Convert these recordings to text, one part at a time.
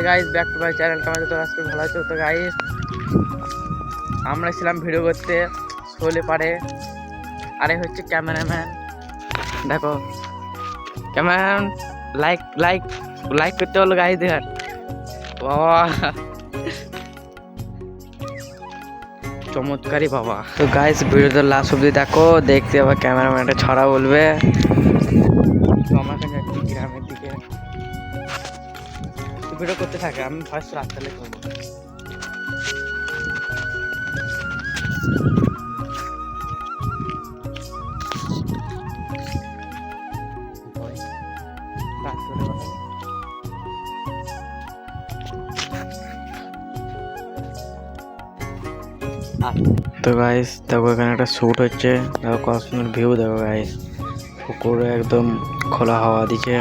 Guys back to my channel. কেমন আছো? আজকে ভালো আছো তো গাইস? আমরা ছিলাম ভিডিও করতে শোলে পারে। আরে হচ্ছে ক্যামেরাম্যান, দেখো ক্যামেরাম্যান লাইক লাইক লাইক করতে বলো গাইস। দেখার বাবা চমৎকারী বাবা। তো গাইস ভিডিওটা লাস্ট অব্দি দেখো, দেখতে আবার ক্যামেরাম্যানটা ছড়া বলবে। তো আমরা এখানে একটি গ্রামের দিকে ভিডিও করতে থাকে, আমি ফার্স্ট রাস্তালে করবো। তো গাইস দেখো এখানে একটা শ্যুট হচ্ছে, দেখো কত সুন্দর ভিউ। দেখো গাইস পুকুরে একদম খোলা হাওয়া দিচ্ছে।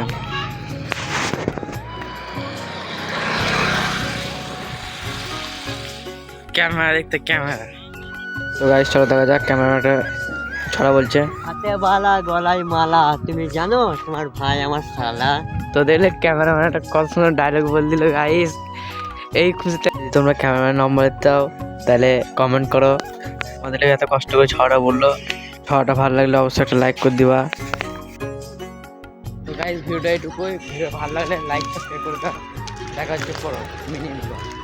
ক্যামেরা দেখতে ক্যামেরা। তো গাইস চলো দেখা যাক ক্যামেরাটা ছড়া বলছে। হাতে বালা গলায় মালা, তুমি জানো তোমার ভাই আমার শালা। তো দেখলে ক্যামেরাম্যান একটা কত সুন্দর ডায়লগ বল দিল গাইস। এই খুশিতে তোমরা ক্যামেরাম্যান নম্বর দাও, তাহলে কমেন্ট করো। আমাদের এত কষ্ট করে ছড়া বললো, ছড়াটা ভালো লাগলে অবশ্যই একটা লাইক করে দিবা। তো গাইস ভিডিওটা এইটুকুই। ভিডিও ভালো লাগলে লাইক সাবস্ক্রাইব করে দাও। দেখা হচ্ছে পরে মিনিমাম।